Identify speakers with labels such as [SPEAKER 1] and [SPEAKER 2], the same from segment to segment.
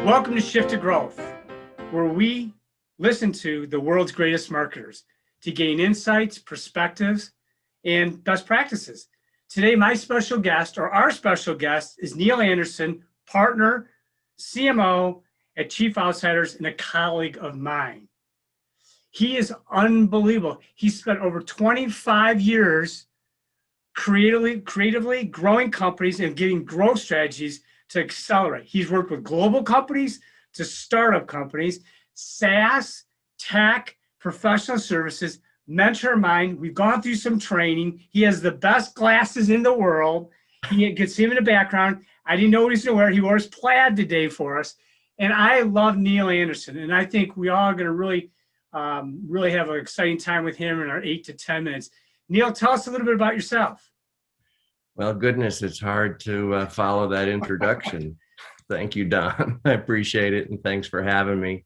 [SPEAKER 1] Welcome to Shift2Growth, where we listen to the world's greatest marketers to gain insights, perspectives, and best practices. Today, my special guest, or our special guest, is Neil Anderson, partner, CMO at Chief Outsiders, and a colleague of mine. He is unbelievable. He spent over 25 years creatively growing companies and getting growth strategies to accelerate. He's worked with global companies to startup companies, SaaS, tech, professional services, mentor mind. We've gone through some training. He has the best glasses in the world. You can see him in the background. I didn't know what he's going to wear. He wore his plaid today for us. And I love Neil Anderson. And I think we all are going to really have an exciting time with him in our 8 to 10 minutes. Neil, tell us a little bit about yourself.
[SPEAKER 2] Well, goodness, it's hard to follow that introduction. Thank you, Don. I appreciate it, and thanks for having me.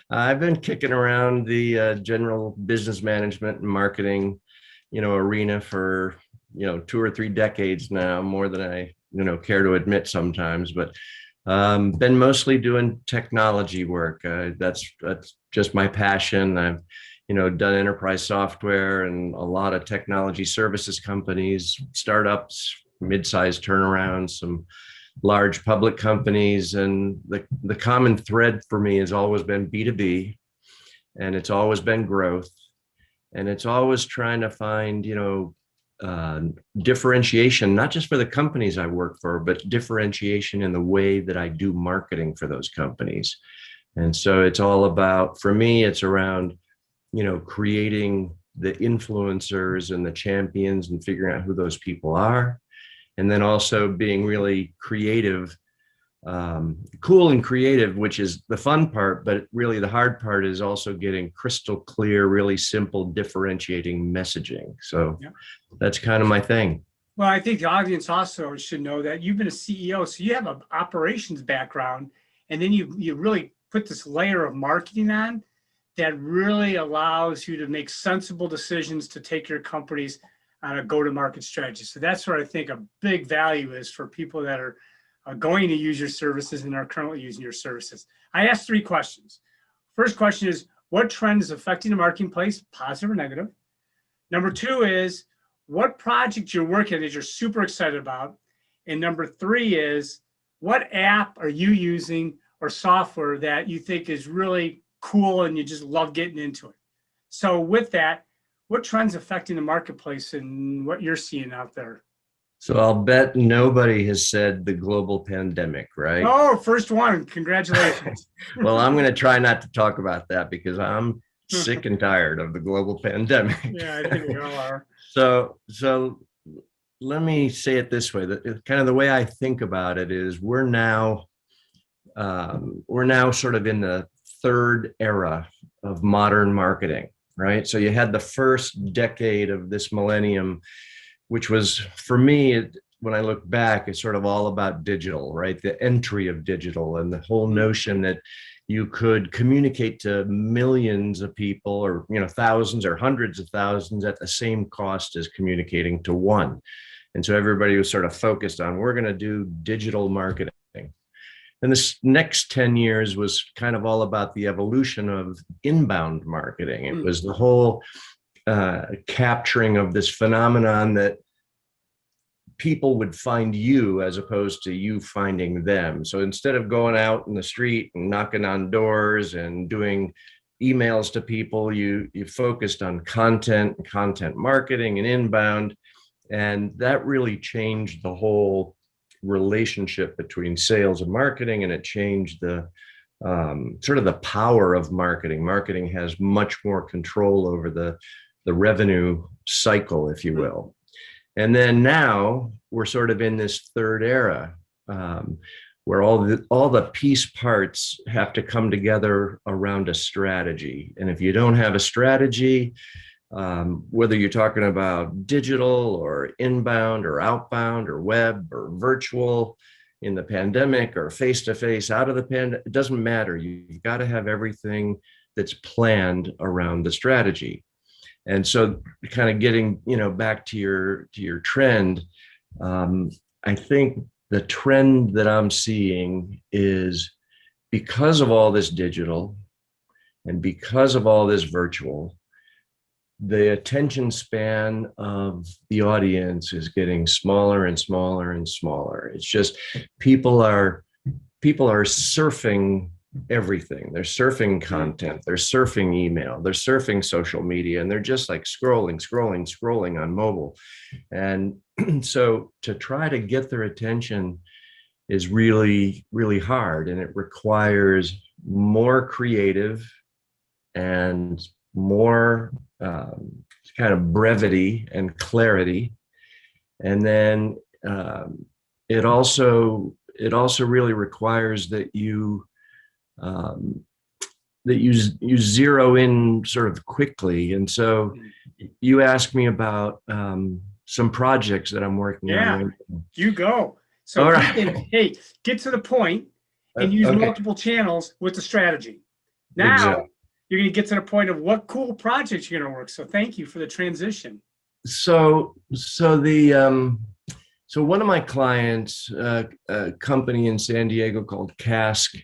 [SPEAKER 2] I've been kicking around the general business management and marketing, arena for 2 or 3 decades now, more than I care to admit sometimes. But been mostly doing technology work. That's just my passion. I've done enterprise software and a lot of technology services companies, startups, mid-sized turnarounds, some large public companies. And the common thread for me has always been B2B, and it's always been growth. And it's always trying to find, differentiation, not just for the companies I work for, but differentiation in the way that I do marketing for those companies. And so it's all about, for me, it's around creating the influencers and the champions and figuring out who those people are. And then also being really creative, cool and creative, which is the fun part, but really the hard part is also getting crystal clear, really simple, differentiating messaging. So That's kind of my thing.
[SPEAKER 1] Well, I think the audience also should know that you've been a CEO, so you have an operations background, and then you really put this layer of marketing on that really allows you to make sensible decisions to take your companies on a go-to-market strategy. So that's where I think a big value is for people that are going to use your services and are currently using your services. I asked 3 questions. First question is, what trend is affecting the marketplace, positive or negative? Number 2 is, what project you're working on that you're super excited about? And number 3 is, what app are you using or software that you think is really cool and you just love getting into it? So with that, what trends affecting the marketplace and what you're seeing out there?
[SPEAKER 2] So I'll bet nobody has said the global pandemic, right?
[SPEAKER 1] Oh, first one. Congratulations.
[SPEAKER 2] Well, I'm going to try not to talk about that because I'm sick and tired of the global pandemic.
[SPEAKER 1] Yeah, I think we all are.
[SPEAKER 2] So let me say it this way: that kind of the way I think about it is we're now sort of in the 3rd era of modern marketing, right? So you had the first decade of this millennium, which was, for me, when I look back, it's sort of all about digital, right? The entry of digital and the whole notion that you could communicate to millions of people, or thousands or hundreds of thousands at the same cost as communicating to one. And so everybody was sort of focused on, we're going to do digital marketing. And this next 10 years was kind of all about the evolution of inbound marketing. It was the whole capturing of this phenomenon that people would find you as opposed to you finding them. So instead of going out in the street and knocking on doors and doing emails to people, you focused on content marketing and inbound. And that really changed the whole relationship between sales and marketing, and it changed the sort of the power of marketing. Marketing has much more control over the revenue cycle, if you will. And then now we're sort of in this 3rd era where all the piece parts have to come together around a strategy. And if you don't have a strategy, whether you're talking about digital or inbound or outbound or web or virtual, in the pandemic or face-to-face, out of the pandemic, it doesn't matter. You've got to have everything that's planned around the strategy. And so kind of getting, back to your trend, I think the trend that I'm seeing is because of all this digital and because of all this virtual, the attention span of the audience is getting smaller and smaller and smaller. It's just people are surfing everything. They're surfing content, they're surfing email, they're surfing social media, and they're just like scrolling on mobile. And so to try to get their attention is really, really hard. And it requires more creative and more kind of brevity and clarity. And then it also really requires that you zero in sort of quickly. And so you asked me about some projects that I'm working on.
[SPEAKER 1] Yeah, you go. So
[SPEAKER 2] all right.
[SPEAKER 1] hey, get to the point and use multiple channels with the strategy. Now
[SPEAKER 2] exactly.
[SPEAKER 1] You're going to get to the point of what cool projects you're going to work. So thank you for the transition.
[SPEAKER 2] So one of my clients, a company in San Diego called Cask,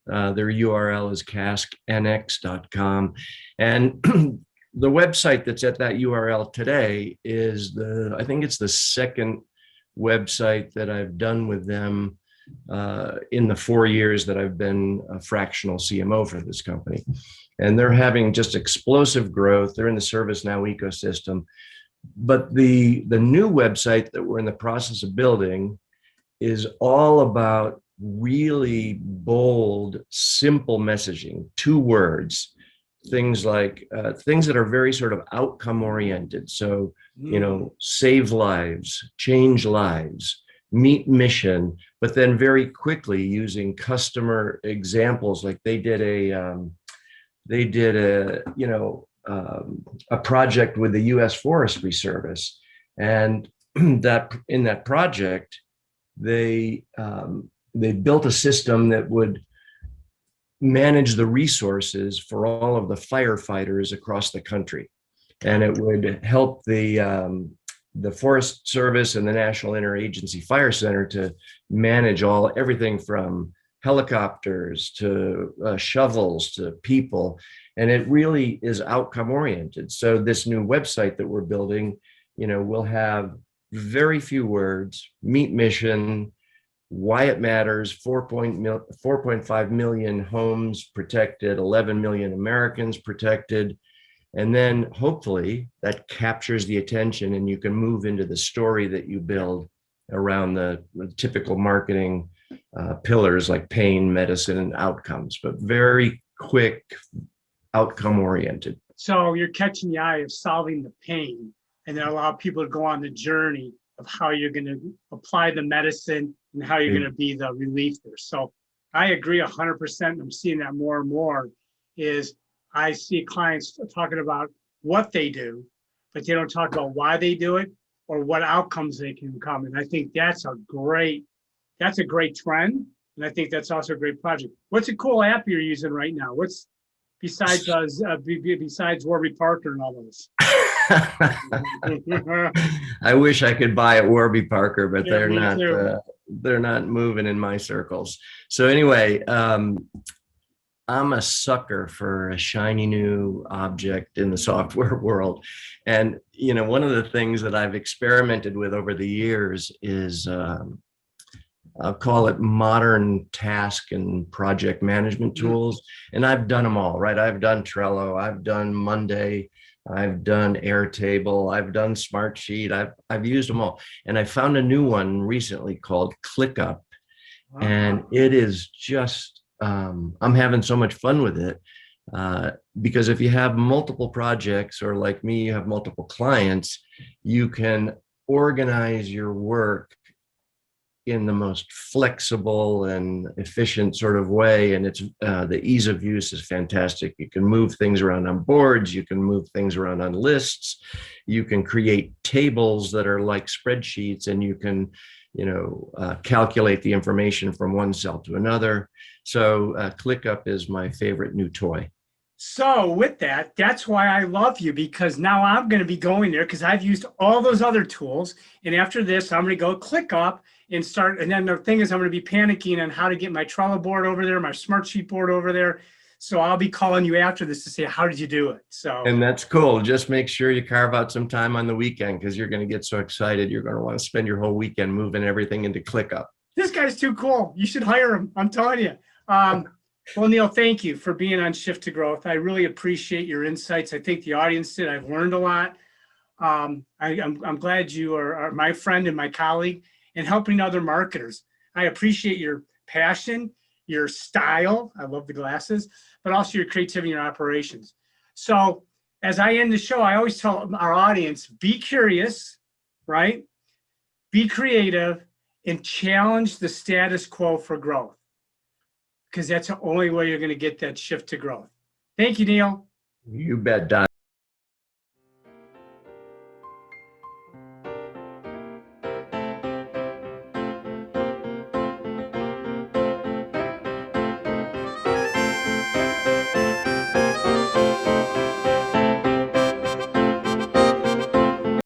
[SPEAKER 2] their URL is casknx.com. And the website that's at that URL today is I think it's the second website that I've done with them in the 4 years that I've been a fractional CMO for this company. And they're having just explosive growth. They're in the ServiceNow ecosystem. But the new website that we're in the process of building is all about really bold, simple messaging, 2 words, things like things that are very sort of outcome oriented. So, save lives, change lives, meet mission, but then very quickly using customer examples. Like they did a project with the U.S. Forestry Service, and that in that project, they built a system that would manage the resources for all of the firefighters across the country, and it would help the Forest Service and the National Interagency Fire Center to manage everything from helicopters to shovels to people. And it really is outcome oriented. So this new website that we're building, will have very few words, meet mission, why it matters, 4.5 million homes protected, 11 million Americans protected. And then hopefully that captures the attention and you can move into the story that you build around the typical marketing pillars like pain, medicine, and outcomes, but very quick, outcome oriented.
[SPEAKER 1] So you're catching the eye of solving the pain and then allow people to go on the journey of how you're going to apply the medicine and how you're going to be the relief there. So I agree 100%. I'm seeing that more and more is I see clients talking about what they do, but they don't talk about why they do it or what outcomes they can come. And I think that's a great trend. And I think that's also a great project. What's a cool app you're using right now? What's besides Warby Parker and all those?
[SPEAKER 2] I wish I could buy at Warby Parker, but they're not moving in my circles. So anyway, I'm a sucker for a shiny new object in the software world. And, one of the things that I've experimented with over the years is, I'll call it modern task and project management tools. And I've done them all, right? I've done Trello, I've done Monday, I've done Airtable, I've done Smartsheet, I've used them all. And I found a new one recently called ClickUp. Wow. And it is just, I'm having so much fun with it because if you have multiple projects or like me, you have multiple clients, you can organize your work in the most flexible and efficient sort of way. And it's the ease of use is fantastic. You can move things around on boards. You can move things around on lists. You can create tables that are like spreadsheets, and you can, calculate the information from one cell to another. So ClickUp is my favorite new toy.
[SPEAKER 1] So with that, that's why I love you, because now I'm going to be going there because I've used all those other tools. And after this, I'm going to go click up and start. And then the thing is, I'm going to be panicking on how to get my Trello board over there, my Smartsheet board over there. So I'll be calling you after this to say, how did you do it? So,
[SPEAKER 2] And that's cool. Just make sure you carve out some time on the weekend because you're going to get so excited. You're going to want to spend your whole weekend moving everything into ClickUp.
[SPEAKER 1] this guy's too cool. You should hire him. I'm telling you. Well, Neil, thank you for being on Shift to Growth. I really appreciate your insights. I think the audience did. I've learned a lot. I'm glad you are my friend and my colleague and helping other marketers. I appreciate your passion, your style. I love the glasses, but also your creativity and your operations. So as I end the show, I always tell our audience, be curious, right? Be creative and challenge the status quo for growth, because that's the only way you're going to get that shift to growth. Thank you, Neil.
[SPEAKER 2] You bet, Don.